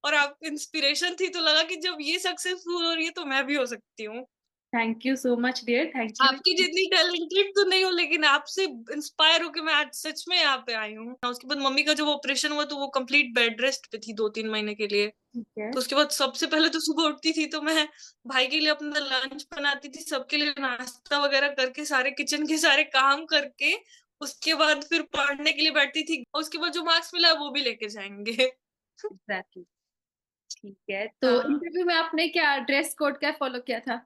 और आप इंस्पिरेशन थी, तो लगा कि जब ये सक्सेसफुल हो रही है तो मैं भी हो सकती हूँ। Thank you so much dear, thank you. आपकी जितनी टैलेंटेड तो नहीं हो, लेकिन आपसे इंस्पायर होके मैं आज सच में यहाँ पे आई हूँ। उसके बाद मम्मी का जब ऑपरेशन हुआ तो वो कंप्लीट बेड रेस्ट पे थी 2-3 महीने के लिए। ठीक है। तो उसके बाद सबसे पहले तो सुबह उठती थी तो मैं भाई के लिए अपना लंच बनाती थी, सबके लिए नाश्ता वगैरह करके, सारे किचन के सारे काम करके उसके बाद फिर पढ़ने के लिए बैठती थी। उसके बाद जो मार्क्स मिला वो भी लेके जाएंगे। एग्जैक्टली। ठीक है, तो हाँ, इंटरव्यू में आपने क्या ड्रेस कोड क्या फॉलो किया था?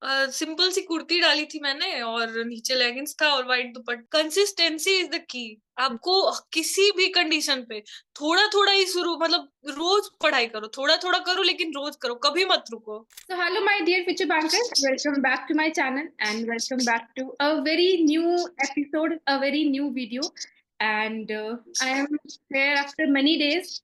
सिंपल सी कुर्ती डाली थी मैंने और नीचे लेगिंग्स था और white dupatta. Consistency is the key. आपको किसी भी कंडीशन पे थोड़ा थोड़ा ही शुरू, मतलब रोज पढ़ाई करो, थोड़ा थोड़ा करो, लेकिन रोज करो, कभी मत रुको। So, hello, my dear future bankers. Welcome back to my channel and welcome back to a very new episode, a very new video. And I am here after many days.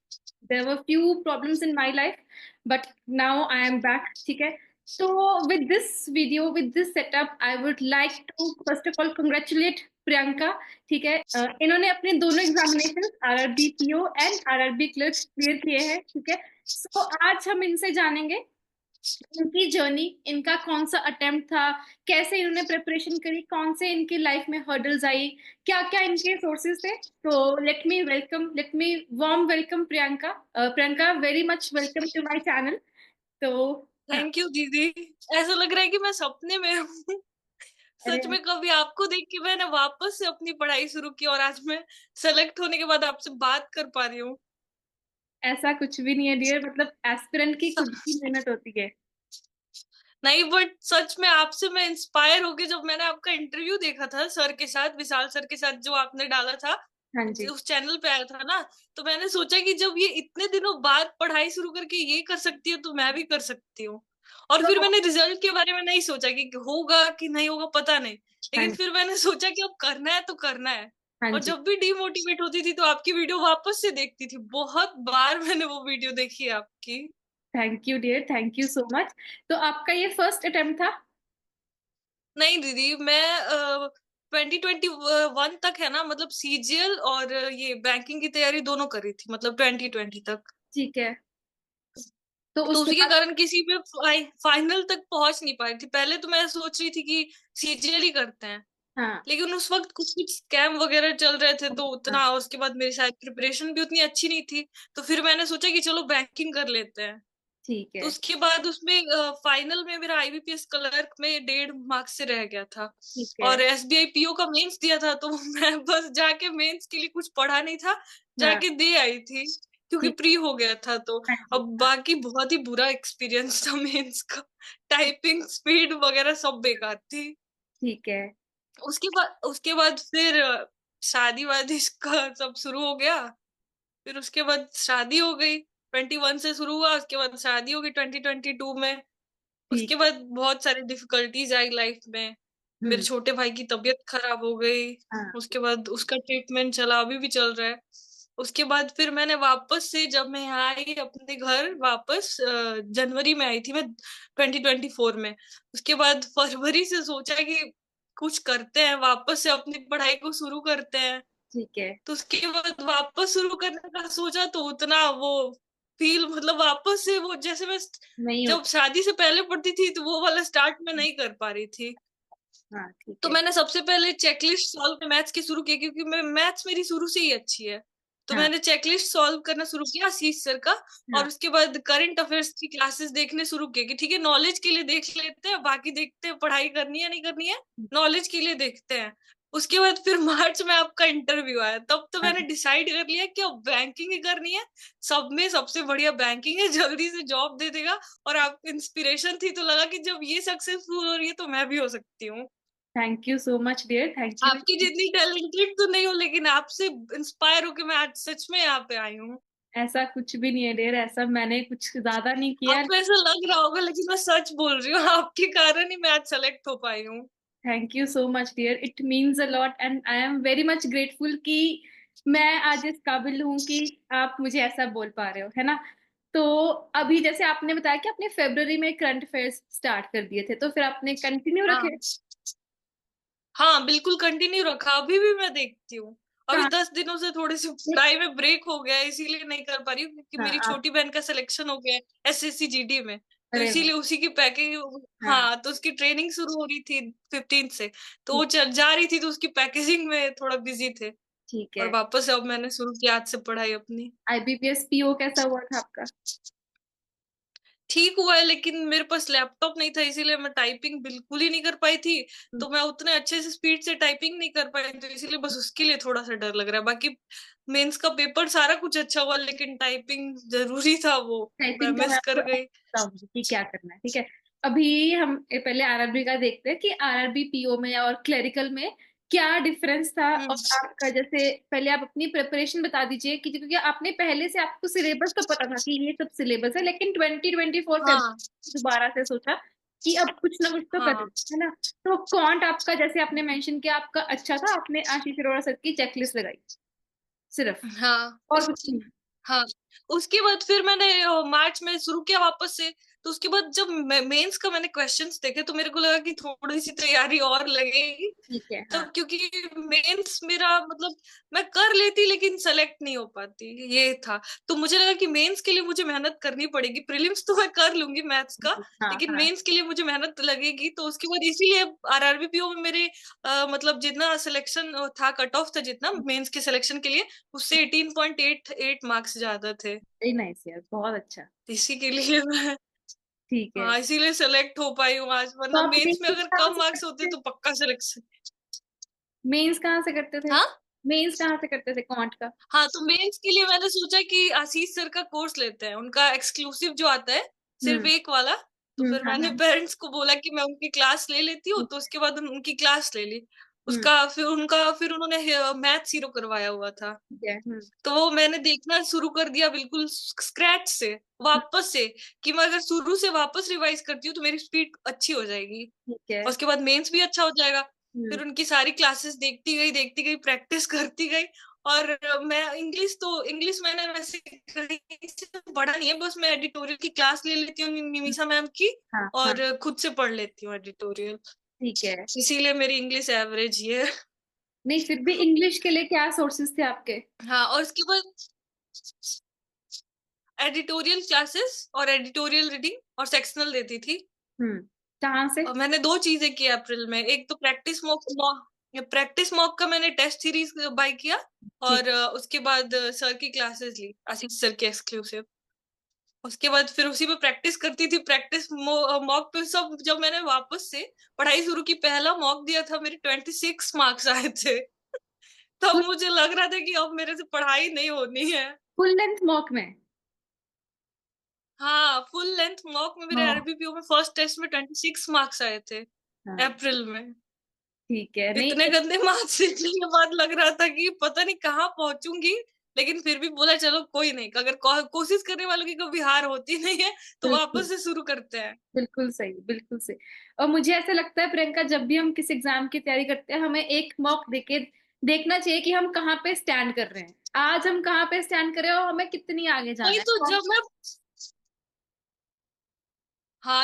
There were few problems in my life, but now I am back. Okay. So, with this video, with this setup, I would like to first of all congratulate Priyanka. ठीक है, इन्होंने अपने दोनों examination RRB PO and RRB clerks clear किए हैं। ठीक है, सो आज हम इनसे जानेंगे इनकी जर्नी, इनका कौन सा अटेम्प्ट था, कैसे इन्होंने प्रिपरेशन करी, कौन से इनकी लाइफ में हर्डल्स आई, क्या क्या इनके सोर्सेज थे। तो let me warm welcome Priyanka. Priyanka, very much welcome to my channel. तो हाँ। थैंक यू दीदी। ऐसा लग रहा है कि मैं सपने में हूँ। अरे, सच में कभी आपको देख के मैंने वापस से अपनी पढ़ाई शुरू की और आज मैं सेलेक्ट होने के बाद आपसे बात कर पा रही हूँ। ऐसा कुछ भी नहीं है डियर, मतलब एस्पिरेंट की खुद की मेहनत होती है। नहीं, बट सच में आपसे मैं इंस्पायर होके, जब मैंने आपका इंटरव्यू देखा था सर के साथ, विशाल सर के साथ, जो आपने डाला था हाँ जी। उस चैनल पे आया था ना, तो मैंने सोचा कि जब ये इतने दिनों बाद पढ़ाई शुरू करके ये कर सकती है तो मैं भी कर सकती हूँ। और फिर तो मैंने रिजल्ट के बारे में नहीं सोचा कि होगा कि नहीं होगा, पता नहीं। हाँ लेकिन जी। फिर मैंने सोचा कि अब करना है तो करना है। हाँ और जी। जब भी डिमोटिवेट होती थी तो आपकी वीडियो वापस से देखती थी, बहुत बार मैंने वो वीडियो देखी है आपकी। Thank you dear, thank you so much. तो आपका ये फर्स्ट अटेम्प्ट था? नहीं दीदी, मैं 2021 तक है ना, मतलब सीजीएल और ये बैंकिंग की तैयारी दोनों करी थी, मतलब 2020 तक। ठीक है, तो तो उसके उसी के बाद? कारण किसी पे फाइनल तक पहुंच नहीं पाई थी। पहले तो मैं सोच रही थी कि सीजीएल ही करते हैं, हाँ। लेकिन उस वक्त कुछ कुछ स्कैम वगैरह चल रहे थे तो हाँ। उतना, उसके बाद मेरी शायद प्रिपरेशन भी उतनी अच्छी नहीं थी। तो फिर मैंने सोचा कि चलो बैंकिंग कर लेते हैं। ठीक तो है। उसके बाद उसमें फाइनल में मेरा आईबीपीएस क्लर्क में 1.5 मार्क्स से रह गया था। ठीक है। और एसबीआई पीओ का मेंस दिया था तो मैं बस जाके मेंस के लिए कुछ पढ़ा नहीं था, हाँ। जाके दे आई थी, क्योंकि ठीक। प्री हो गया था तो। हाँ जी। अब हाँ। बाकी बहुत ही बुरा एक्सपीरियंस था मेंस का। टाइपिंग स्पीड वगैरह सब बेकार थी। ठीक है। उसके बाद फिर शादी वादी का सब शुरू हो गया। फिर उसके बाद शादी हो गई, 21 से शुरू हुआ, उसके बाद शादी हो गई 2022 में। ठीक उसके है। बाद बहुत सारी डिफिकल्टीज आई लाइफ में। मेरे हम्म। छोटे भाई की तबीयत खराब हो गई। हाँ। उसके बाद उसका ट्रीटमेंट चला, अभी भी चल रहा है। उसके बाद फिर मैंने वापस से, जब मैं यहाँ आई अपने घर वापस, जनवरी में आई थी मैं 2024 में। उसके बाद फरवरी से सोचा कि कुछ करते हैं, वापस से अपनी पढ़ाई को शुरू करते हैं। ठीक है। तो उसके बाद वापस शुरू करने का सोचा तो उतना वो फील, मतलब वापस से वो जैसे मैं नहीं जब होता। शादी से पहले पढ़ती थी तो वो वाला स्टार्ट में नहीं कर पा रही थी। हाँ। ठीक तो है। मैंने सबसे पहले चेकलिस्ट सॉल्व मैथ्स की शुरू की, क्योंकि मैं मैथ्स मेरी शुरू से ही अच्छी है। तो हाँ। मैंने चेकलिस्ट सॉल्व करना शुरू किया आशीष सर का। हाँ। और उसके बाद करंट अफेयर्स की क्लासेस देखने शुरू किए कि ठीक है, नॉलेज के लिए देख लेते हैं, बाकी देखते हैं पढ़ाई करनी है नहीं करनी है, नॉलेज के लिए देखते हैं। उसके बाद फिर मार्च में आपका इंटरव्यू आया, तब तो मैंने हाँ। डिसाइड कर लिया कि अब बैंकिंग ही करनी है। सब में सबसे बढ़िया बैंकिंग है, जल्दी से जॉब दे देगा। और आप इंस्पिरेशन थी तो लगा कि जब ये सक्सेसफुल हो रही है तो मैं भी हो सकती हूँ। Thank you so much dear, thank you. आपकी जितनी टैलेंटेड तो नहीं हो, लेकिन आपसे इंस्पायर होके मैं आज सच में यहाँ पे आई हूँ। ऐसा कुछ भी नहीं है डियर, ऐसा मैंने कुछ ज्यादा नहीं किया। आपको ऐसा लग रहा होगा, लेकिन मैं सच बोल रही हूँ, आपके कारण ही मैं आज सेलेक्ट हो पाई हूँ। Thank you so much dear, it means a lot and I am very much grateful कि मैं आज इस काबिल हूँ कि आप मुझे ऐसा बोल पा रहे हो, है ना। तो अभी जैसे आपने बताया कि आपने फरवरी में करंट अफेयर्स स्टार्ट कर दिए थे, तो फिर आपने कंटिन्यू हाँ, रखे? हाँ बिल्कुल कंटिन्यू रखा, अभी भी मैं देखती हूँ। अभी कहाँ? 10 दिनों से थोड़ी सी पढ़ाई में ब्रेक हो गया है, इसीलिए नहीं कर पा रही हूँ, क्योंकि हाँ मेरी आप, छोटी बहन का सिलेक्शन हो गया है एसएससी जीडी में। तो अरे वाह। इसीलिए उसी की पैकिंग, हाँ हाँ, तो उसकी ट्रेनिंग शुरू हो रही थी 15 से। तो वो ठीक, जा रही थी, तो उसकी पैकेजिंग में थोड़ा बिजी थे। ठीक और है। वापस अब मैंने शुरू किया आज से पढ़ाई अपनी। आईबीपीएस पीओ कैसा हुआ था आपका? ठीक हुआ है, लेकिन मेरे पास लैपटॉप नहीं था, इसीलिए मैं टाइपिंग बिल्कुल ही नहीं कर पाई थी। हम्म, तो मैं उतने अच्छे से स्पीड से टाइपिंग नहीं कर पाई, तो इसीलिए बस उसके लिए थोड़ा सा डर लग रहा है। बाकी मेंस का पेपर सारा कुछ अच्छा हुआ, लेकिन टाइपिंग जरूरी था, वो मैं टाइपिंग का मैं मिस आपको कर गई। बताऊंगी कि क्या करना है, ठीक है। अभी हम पहले आरआरबी का देखते हैं कि आरआरबी पीओ में और क्लरिकल में क्या डिफरेंस था। हम्म। और आपका जैसे पहले आप अपनी प्रिपरेशन बता दीजिए कि क्योंकि आपने पहले से आपको सिलेबस तो पता था कि ये सब सिलेबस है, लेकिन 2024 हाँ दोबारा से सोचा कि अब कुछ ना कुछ तो करें, हाँ है ना। तो क्वांट आपका जैसे आपने मेंशन किया आपका अच्छा था, आपने आशीष अरोड़ा सर की चेकलिस्ट लगाई सिर्फ, हाँ। और कुछ नहीं? हाँ, उसके बाद फिर मैंने मार्च में शुरू किया वापस से। तो उसके बाद जब मेंस का मैंने क्वेश्चंस देखे, तो मेरे को लगा कि थोड़ी सी तैयारी और लगेगी। ठीक है, हाँ। तब क्योंकि मेंस मेरा मतलब मैं कर लेती, लेकिन सेलेक्ट नहीं हो पाती, ये था। तो मुझे लगा कि मेंस के लिए मुझे मेहनत करनी पड़ेगी। प्रीलिम्स तो मैं कर लूंगी मैथ्स का, हाँ लेकिन हाँ मेंस के लिए मुझे मेहनत लगेगी। तो उसके बाद इसीलिए आरआरबी पीओ में मेरे मतलब जितना सिलेक्शन था, कट ऑफ था जितना मेंस के सिलेक्शन के लिए, उससे 18.88 मार्क्स ज्यादा थे। वेरी नाइस यार, बहुत अच्छा। इसी के लिए मैं, ठीक है। हाँ, इसीलिए सेलेक्ट हो पाई हूँ आज, तो वरना आप मेंस में मेंस अगर कहाँ कम से मार्क्स होते करते थे? तो पक्का सिलेक्शन। मेंस कहाँ से करते थे? हाँ मेंस कहाँ से करते थे क्वांट का? हाँ, तो मेंस के लिए मैंने सोचा कि आशीष सर का कोर्स लेते हैं, उनका एक्सक्लूसिव जो आता है, सिर्फ हम्म एक वाला। तो फिर हाँ मैंने हाँ पेरेंट्स को बोला कि मैं उनकी क्लास ले लेती हूँ, ठीक तो उसके बाद उनकी क्लास ले ली। हम्म फिर उन्होंने मैथ जीरो करवाया हुआ था। ठीक है तो वो मैंने देखना शुरू कर दिया बिल्कुल स्क्रैच से, हम्म, वापस से, कि मैं अगर शुरू से वापस रिवाइज करती हूँ तो मेरी स्पीड अच्छी हो जाएगी। ठीक है। और उसके बाद मेंस भी अच्छा हो जाएगा। हम्म फिर उनकी सारी क्लासेस देखती गई, प्रैक्टिस करती गई। और मैं इंग्लिश मैंने वैसे कहीं से पढ़ा नहीं है, बस मैं एडिटोरियल की क्लास ले लेती हूँ निमिषा मैम की, हाँ हाँ और खुद से पढ़ लेती हूँ एडिटोरियल। ठीक है। इसीलिए मेरी इंग्लिश एवरेज ही है। नहीं, फिर भी इंग्लिश के लिए क्या सोर्सेस थे आपके? हाँ, और उसके बाद एडिटोरियल क्लासेस और एडिटोरियल रीडिंग और सेक्शनल देती थी। हम्म कहाँ से? और मैंने दो चीजें की अप्रैल में, एक तो प्रैक्टिस मॉक का मैंने टेस्ट सीरीज बाय किया, ठीक। और उसके बाद सर की क्लासेस ली, आशीष सर की एक्सक्लूसिव। उसके बाद फिर उसी पे प्रैक्टिस करती थी, प्रैक्टिस मॉक पे सब। जब मैंने वापस से पढ़ाई शुरू की, पहला मॉक दिया था, मेरे 26 मार्क्स आए थे। तब फुल मुझे लग रहा था कि अब मेरे से पढ़ाई नहीं होनी है। फुल लेंथ मॉक में? हाँ, फुल लेंथ मॉक में मेरे हाँ अरबी पीओ में फर्स्ट टेस्ट में 26 मार्क्स आए थे हाँ अप्रैल में। ठीक है। नहीं इतने गंदे मार्क्स सीखने के बाद लग रहा था कि पता नहीं कहाँ पहुंचूंगी। लेकिन फिर भी बोला चलो कोई नहीं, अगर कोशिश करने वालों की कभी हार होती नहीं है, तो बिल्कुल, वापस से शुरू करते हैं। बिल्कुल सही, बिल्कुल सही। और मुझे ऐसा लगता है प्रियंका, जब भी हम किसी एग्जाम की तैयारी करते हैं हमें एक मॉक देके देखना चाहिए कि हम कहाँ पे स्टैंड कर रहे हैं, आज हम कहाँ पे स्टैंड कर रहे हैं और हमें कितनी आगे वही जाना है। तो,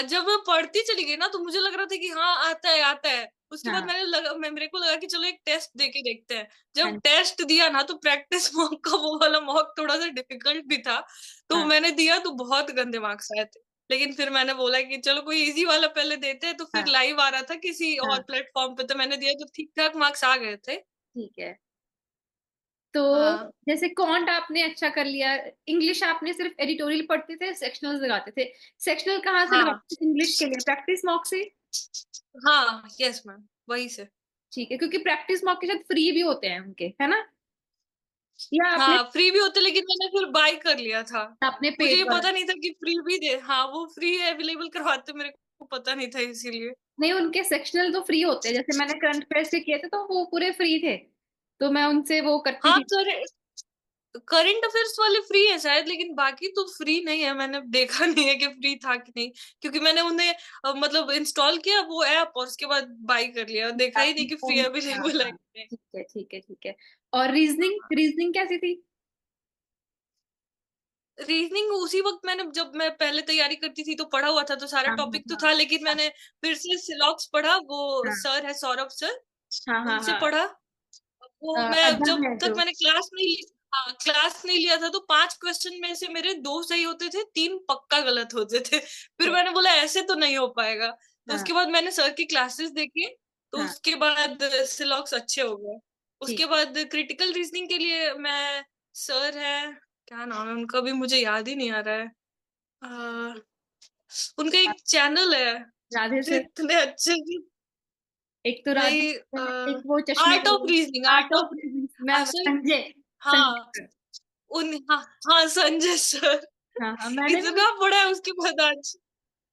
जब मैं पढ़ती चली गई ना, तो मुझे लग रहा था कि हाँ, आता है आता है। उसके बाद हाँ मेरे को लगा कि चलो एक टेस्ट दे के देखते हैं। हाँ जब टेस्ट दिया ना, तो प्रैक्टिस मॉक का वो वाला मॉक थोड़ा सा डिफिकल्ट भी था। तो हाँ मैंने दिया, तो बहुत गंदे मार्क्स आए थे। लेकिन फिर मैंने बोला कि चलो कोई इजी वाला पहले देते हैं। तो फिर हाँ लाइव आ रहा था किसी और हाँ प्लेटफॉर्म पे, तो मैंने दिया, तो ठीक ठाक मार्क्स आ गए थे। ठीक है। तो हाँ जैसे कॉन्ट आपने अच्छा कर लिया, इंग्लिश आपने सिर्फ एडिटोरियल पढ़ते थे, सेक्शनल लगाते थे। सेक्शनल कहाँ से हाँ लगाते थे इंग्लिश के लिए? प्रैक्टिस मॉक से? हाँ, यस मैम, वही से। ठीक है, क्योंकि प्रैक्टिस मॉक के साथ फ्री भी होते हैं उनके, है ना? या आपने हाँ, फ्री भी होते, लेकिन मैंने फिर बाय कर लिया था। आपने मुझे पेड ये वाला? पता नहीं था कि फ्री भी दे, हाँ, वो फ्री अवेलेबल करवाते, मेरे को पता नहीं था, इसीलिए। नहीं, उनके सेक्शनल तो फ्री होते हैं, जैसे मैंने करंट अफेयर्स के किए थे तो वो पूरे फ्री थे, तो मैं उनसे वो करती हाँ, थी। करंट अफेयर्स वाले फ्री है शायद, लेकिन बाकी तो फ्री नहीं है, मैंने देखा नहीं है कि फ्री था कि नहीं। क्योंकि मैंने उन्हें मतलब इंस्टॉल किया वो ऐप, और उसके बाद बाय कर लिया, देखा ही नहीं कि फ्री हाँ अवेलेबल है हाँ कि नहीं। ठीक है ठीक है ठीक है। और रीजनिंग, रीजनिंग कैसी थी? रीजनिंग उसी वक्त मैंने, जब मैं पहले तैयारी करती थी, तो पढ़ा हुआ था, तो सारा हाँ हाँ टॉपिक तो था, लेकिन हाँ मैंने फिर से सिलॉक्स पढ़ा, वो हाँ सर है सौरभ सर, हाँ हाँ उनसे हाँ पढ़ा। वो मैं अदब जब है तक जो। मैंने क्लास नहीं लिया था तो 5 क्वेश्चन में से मेरे 2 सही होते थे, 3 पक्का गलत होते थे। फिर है। मैंने बोला ऐसे तो नहीं हो पाएगा। तो हाँ उसके बाद मैंने सर की क्लासेस देखी, तो हाँ। उसके बाद सिलॉक्स अच्छे हो गए। ठीक उसके है। बाद क्रिटिकल रीजनिंग के लिए मैं, सर है, क्या नाम है उनका भी मुझे याद ही नहीं आ रहा है। अ, उनका एक चैनल है, राधे मुझे से। इतने अच्छे से एक तो राधे नहीं, से है, एक वो चश्मे आर्ट ऑफ वाले। Reasoning, art art of of, मैं सॉरी, संजय। हाँ, संजय। हाँ हाँ, संजय सर। हाँ हाँ, मैंने भी इतना पढ़ा है उसके बाद आज।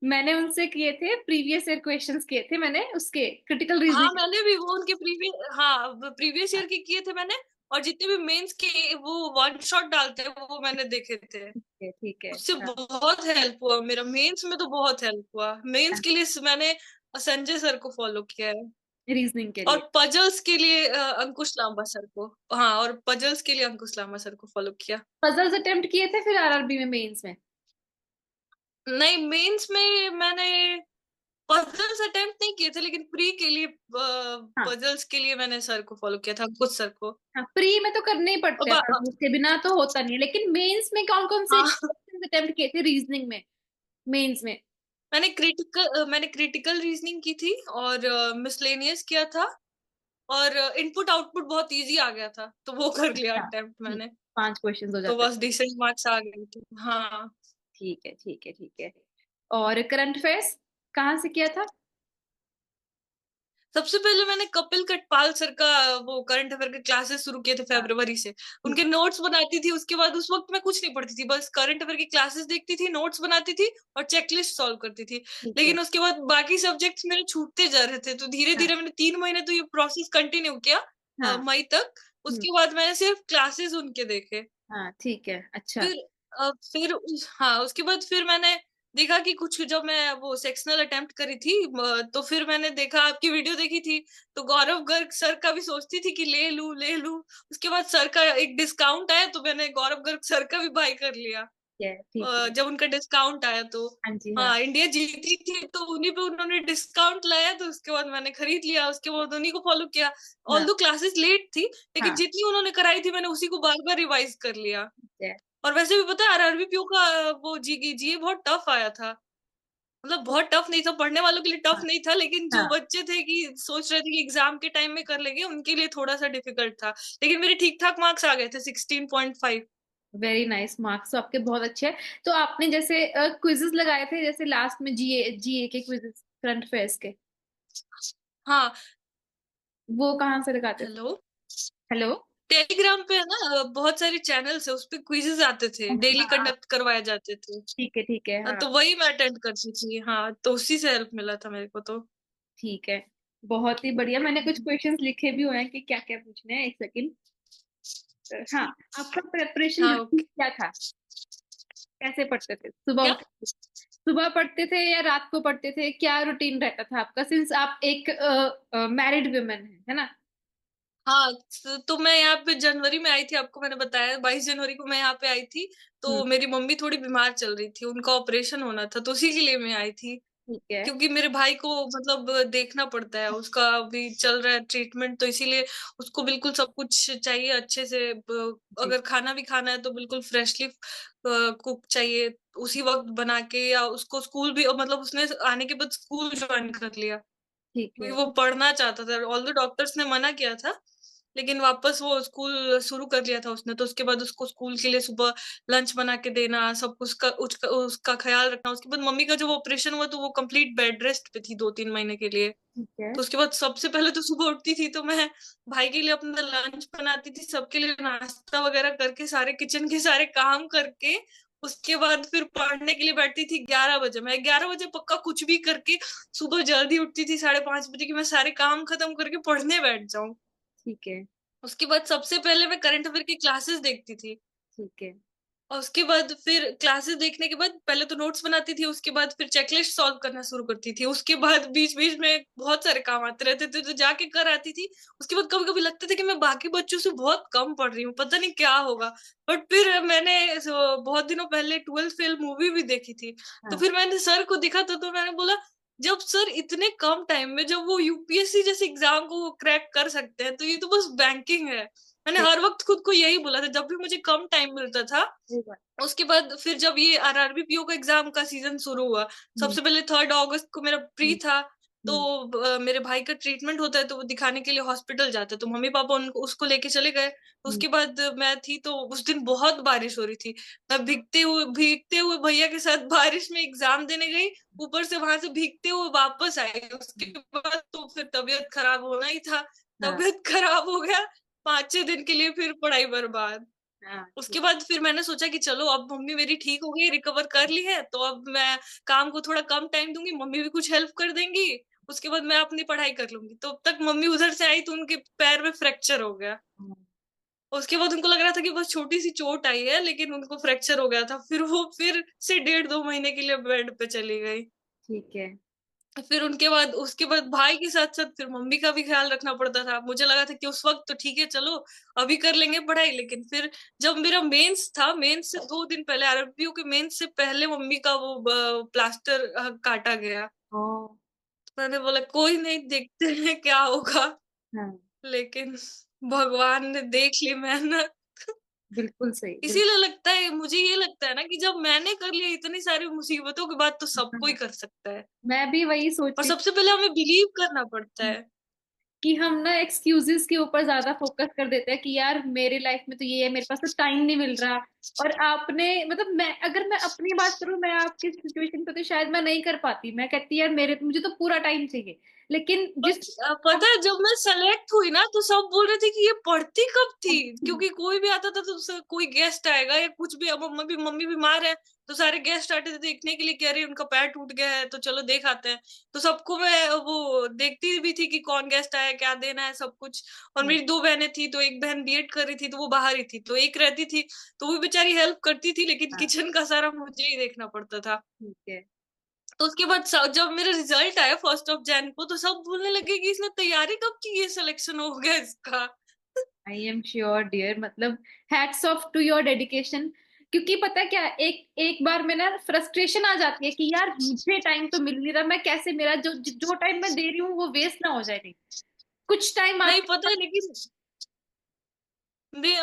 मैंने उनसे किए थे, प्रीवियस ईयर क्वेश्चंस किए थे मैंने उसके, क्रिटिकल हाँ रीजनिंग। मैंने भी वो उनके प्रीवियस ईयर के किए थे मैंने। और जितने भी मेंस के वो वन शॉट डालते हैं वो मैंने देखे थे। ठीक है। उससे हाँ, बहुत हेल्प हुआ मेरा, मेंस में तो बहुत हेल्प हुआ। मेंस के लिए मैंने संजय सर को फॉलो किया है। रीजनिंग के और लिए। पजल्स के लिए अंकुश लांबा सर को, हाँ, और पजल्स के लिए अंकुश लांबा सर को फॉलो किया। पजल्स अटेम्प्ट किए थे फिर आरआरबी में, मेंस में? नहीं, मेंस में मैंने पजल्स अटेम्प्ट नहीं किए थे, लेकिन प्री के लिए, हाँ पजल्स के लिए मैंने सर को फॉलो किया था, अंकुश सर को। हाँ, प्री में तो करने ही पड़ते अब हैं, puzzles के बिना तो होता नहीं है। लेकिन मेंस में कौन कौन से हाँ, क्वेश्चंस अटेम्प्ट किए थे रीजनिंग में, मेंस में? मैंने क्रिटिकल रीजनिंग की थी, और मिसलेनियस किया था। और इनपुट आउटपुट बहुत इजी आ गया था, तो वो कर लिया अच्छा अटेम्प्ट ठीक, मैंने। 5 क्वेश्चंस हो तो जाते बस थे। डिसेंट मार्क्स आ गए थे, हाँ। ठीक है ठीक है ठीक है। और करंट अफेयर्स कहाँ से किया था? सबसे पहले मैंने कपिल कटपाल सर का वो करंट अफेयर के क्लासेस शुरू किए थे हाँ फरवरी से। ठीक उनके नोट्स बनाती थी, उसके बाद उस वक्त मैं कुछ नहीं पढ़ती थी, बस करंट अफेयर की क्लासेस देखती थी, नोट्स बनाती थी और चेकलिस्ट सॉल्व करती थी। ठीक है। लेकिन उसके बाद बाकी सब्जेक्ट्स मेरे छूटते जा रहे थे, तो धीरे हाँ धीरे मैंने 3 महीने तो ये प्रोसेस कंटिन्यू किया, हाँ। मई तक। हम्म, उसके बाद मैंने सिर्फ क्लासेस उनके देखे। हाँ ठीक है। अच्छा। फिर हाँ, उसके बाद फिर मैंने देखा कि कुछ, जब मैं वो सेक्शनल अटेम्प्ट करी थी, तो फिर मैंने देखा, आपकी वीडियो देखी थी, तो गौरव गर्ग सर का भी सोचती थी कि ले लूं ले लूं। उसके बाद सर का एक डिस्काउंट आया, तो मैंने गौरव गर्ग सर का भी बाय कर लिया। ठीक है ठीक है। जब उनका डिस्काउंट आया तो, हाँ जी हाँ। हाँ, इंडिया जीती थी तो उन्हीं पे उन्होंने डिस्काउंट लाया, तो उसके बाद मैंने खरीद लिया, उसके बाद उन्हीं को फॉलो किया। ऑल हाँ दो क्लासेस लेट थी, लेकिन हाँ जितनी उन्होंने कराई थी मैंने उसी को बार बार रिवाइज कर लिया। ठीक है। और वैसे भी पता है, आरआरबी पीओ का वो जी बहुत टफ आया था। मतलब बहुत टफ नहीं था, पढ़ने वालों के लिए टफ हाँ नहीं था, लेकिन जो हाँ। बच्चे थे कि सोच रहे थे कि एग्जाम के टाइम में कर लेंगे, उनके लिए थोड़ा सा डिफिकल्ट था। लेकिन मेरे ठीक ठाक मार्क्स आ गए थे, 16.5। वेरी नाइस, मार्क्स तो आपके बहुत अच्छे हैं। तो आपने जैसे क्विजेस लगाए थे, जैसे लास्ट में जीए जीए के क्विजेस, करंट अफेयर्स के, हाँ, वो कहाँ से लगाते थे? Hello, hello. टेलीग्राम पे है ना, बहुत सारे चैनल्स है, उस पे क्विजेज आते थे, डेली हाँ कंडक्ट करवाए जाते थे। ठीक है हाँ। तो वही मैं अटेंड करती थी, हाँ, तो उसी से हेल्प मिला था मेरे को तो। ठीक है, बहुत ही बढ़िया। मैंने कुछ क्वेश्चंस लिखे भी हुए हैं कि क्या क्या पूछने हैं, एक सेकंड। हाँ, आपका प्रेपरेशन हाँ, रूटीन ओके। क्या था? कैसे पढ़ते थे? सुबह क्या? उठ सुबह पढ़ते थे या रात को पढ़ते थे? क्या रूटीन रहता था आपका, सिंस आप एक मैरिड वुमेन है ना? हाँ, तो मैं यहाँ पे जनवरी में आई थी, आपको मैंने बताया 22 जनवरी को मैं यहाँ पे आई थी। हम्म। तो मेरी मम्मी थोड़ी बीमार चल रही थी, उनका ऑपरेशन होना था, तो उसी के लिए मैं आई थी। ठीक है। क्योंकि मेरे भाई को मतलब देखना पड़ता है, उसका अभी चल रहा है ट्रीटमेंट, तो इसीलिए उसको बिल्कुल सब कुछ चाहिए अच्छे से। जी अगर खाना भी खाना है तो बिल्कुल फ्रेशली कुक चाहिए, उसी वक्त बना के। या उसको स्कूल भी, मतलब उसने आने के बाद स्कूल ज्वाइन कर लिया, ठीक क्योंकि है। वो पढ़ना चाहता था। ऑल द डॉक्टर्स ने मना किया था, लेकिन वापस वो स्कूल शुरू कर लिया था उसने। तो उसके बाद उसको स्कूल के लिए सुबह लंच बना के देना, सब कुछ का उसका ख्याल रखना। उसके बाद मम्मी का जब ऑपरेशन हुआ तो वो कंप्लीट बेड रेस्ट पे थी 2-3 महीने के लिए। ठीक है। तो उसके बाद सबसे पहले तो सुबह उठती थी तो मैं भाई के लिए अपना लंच बनाती थी, सबके लिए नाश्ता वगैरह करके, सारे किचन के सारे काम करके, उसके बाद फिर पढ़ने के लिए बैठती थी 11 बजे। मैं 11 बजे पक्का कुछ भी करके सुबह जल्दी उठती थी 5:30 बजे, कि मैं सारे काम खत्म करके पढ़ने बैठ जाऊं। ठीक है। उसके बाद सबसे पहले मैं करंट अफेयर की क्लासेस देखती थी। ठीक है। और उसके बाद फिर क्लासेस देखने के बाद पहले तो नोट्स बनाती थी, उसके बाद फिर चेकलिस्ट सॉल्व करना शुरू करती थी। उसके बाद बीच बीच में बहुत सारे काम आते रहते थे, तो जाके कर आती थी। उसके बाद कभी कभी लगता था कि मैं बाकी बच्चों से बहुत कम पढ़ रही हूँ, पता नहीं क्या होगा। बट फिर मैंने बहुत दिनों पहले 12th फेल मूवी भी देखी थी। तो हाँ फिर मैंने सर को दिखा था, तो मैंने बोला जब सर इतने कम टाइम में जब वो यूपीएससी जैसे एग्जाम को वो क्रैक कर सकते हैं, तो ये तो बस बैंकिंग है। मैंने सही हर वक्त खुद को यही बोला था जब भी मुझे कम टाइम मिलता था। सही बात। उसके बाद फिर जब ये आरआरबी पीओ का एग्जाम का सीजन शुरू हुआ, हम्म सबसे पहले 3 अगस्त को मेरा प्री हम्म था। तो हम्म मेरे भाई का ट्रीटमेंट होता है, तो वो दिखाने के लिए हॉस्पिटल जाते हैं, तो मम्मी पापा उनको उसको लेके चले गए। हम्म, उसके बाद मैं थी, तो उस दिन बहुत बारिश हो रही थी। मैं भीगते हुए भैया के साथ बारिश में एग्जाम देने गई, ऊपर से वहां से भीगते हुए वापस आई। उसके हम्म, बाद तो फिर तबीयत खराब होना ही था। हाँ तबीयत खराब हो गया, 5-6 दिन के लिए फिर पढ़ाई बर्बाद। हाँ उसके ठीक। बाद फिर मैंने सोचा कि चलो अब मम्मी मेरी ठीक हो गई, रिकवर कर ली है, तो अब मैं काम को थोड़ा कम टाइम दूंगी, मम्मी भी कुछ हेल्प कर देंगी। उसके बाद मैं अपनी पढ़ाई कर लूंगी। तो अब तक मम्मी उधर से आई तो उनके पैर में फ्रैक्चर हो गया। हाँ, उसके बाद उनको लग रहा था कि बस छोटी सी चोट आई है, लेकिन उनको फ्रैक्चर हो गया था। फिर वो फिर से 1.5-2 महीने के लिए बेड पे चली गई। ठीक है। फिर उनके बाद उसके बाद भाई के साथ साथ फिर मम्मी का भी ख्याल रखना पड़ता था। मुझे लगा था कि उस वक्त तो ठीक है, चलो अभी कर लेंगे पढ़ाई, लेकिन फिर जब मेरा मेंस था, मेंस से 2 दिन पहले, आरआरबीओ के मेंस से पहले मम्मी का वो प्लास्टर काटा गया। ओ। तो मैंने बोला कोई नहीं, देखते हैं क्या होगा। हाँ लेकिन भगवान ने देख ली मेहनत। बिल्कुल सही बिल्कुल। इसीलिए लगता है, मुझे ये लगता है ना कि जब मैंने कर लिया इतनी सारी मुसीबतों के बाद, तो सब कोई हाँ, कर सकता है। मैं भी वही सोच और रही सबसे पहले हमें बिलीव करना पड़ता थी है। कि हम ना एक्सक्यूजेस के ऊपर ज्यादा फोकस कर देते हैं कि यार मेरे लाइफ में तो ये है, मेरे पास तो टाइम नहीं मिल रहा। और आपने मतलब मैं अगर मैं अपनी बात करूं, मैं आपकी सिचुएशन पे तो शायद मैं नहीं कर पाती। मैं कहती यार मेरे मुझे तो पूरा टाइम चाहिए। लेकिन जिस पता है, जब मैं सेलेक्ट हुई ना, तो सब बोल रहे थे कि ये पढ़ती कब थी, क्योंकि कोई भी आता था तो कोई गेस्ट आएगा या कुछ भी। अब मम्मी बीमार है, तो सारे गेस्ट आते थे देखने के लिए कि अरे उनका पैर टूट गया है, तो चलो देख आते हैं। तो सबको मैं वो देखती भी थी कि कौन गेस्ट आया, क्या देना है, सब कुछ। और मेरी 2 बहनें थी, तो एक बहन बीएड कर रही थी, तो वो बाहर ही थी, तो एक रहती थी। तो वो बेचारी हेल्प करती थी, लेकिन हाँ किचन का सारा मुझे ही देखना पड़ता था। ठीक है। तो उसके बाद जब मेरा रिजल्ट आया 1 Jan को, तो सब बोलने लगे कि इसने तैयारी कब की, ये सिलेक्शन हो गया इसका। आई एम श्योर डियर, मतलब hats off to your dedication. क्योंकि पता है क्या, एक एक बार में ना फ्रस्ट्रेशन आ जाती है कि यार मुझे टाइम तो मिल नहीं रहा, मैं कैसे मेरा जो जो टाइम मैं दे रही हूँ वो वेस्ट ना हो जाए कहीं। कुछ टाइम नहीं, आपके पता पास। है, लेकिन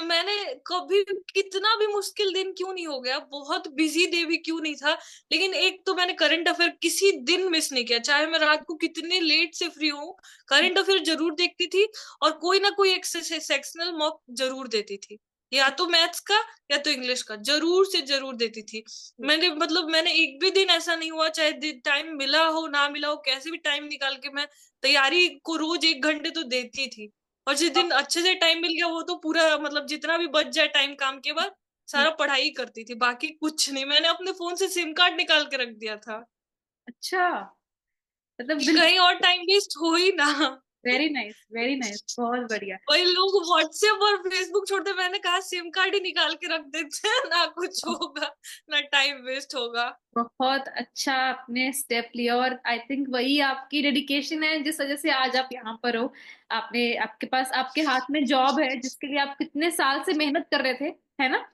मैंने कभी, कितना भी मुश्किल दिन क्यों नहीं हो गया, बहुत बिजी डे भी क्यों नहीं था, लेकिन एक तो मैंने करंट अफेयर किसी दिन मिस नहीं किया, चाहे मैं रात को कितने लेट से फ्री हूँ। करंट अफेयर जरूर देखती थी, और कोई ना कोई एक सेक्शनल मॉक जरूर देती थी। या तो मैथ्स का, या तो इंग्लिश का, जरूर से जरूर देती थी। मैंने एक भी दिन ऐसा नहीं हुआ, चाहे टाइम मिला हो ना मिला हो, कैसे भी टाइम निकाल के मैं तैयारी को रोज 1 घंटे तो देती थी। और जिस दिन अच्छे से टाइम मिल गया, वो तो पूरा मतलब जितना भी बच जाए टाइम काम के बाद, सारा पढ़ाई ही करती थी, बाकी कुछ नहीं। मैंने अपने फोन से सिम कार्ड निकाल के रख दिया था अच्छा, मतलब कि बिल्कुल। कहीं और टाइम वेस्ट हो ही ना। वेरी नाइस, बहुत बढ़िया। वही लोग व्हाट्सएप और फेसबुक छोड़ते, मैंने कहा सिम कार्ड ही निकाल के रख देते हैं, ना कुछ होगा, ना टाइम वेस्ट होगा। बहुत अच्छा आपने स्टेप लिया, और आई थिंक वही आपकी डेडिकेशन है जिस वजह से आज आप यहाँ पर हो। आपने आपके पास आपके हाथ में जॉब है जिसके लिए आप कितने साल से मेहनत कर रहे थे, है ना?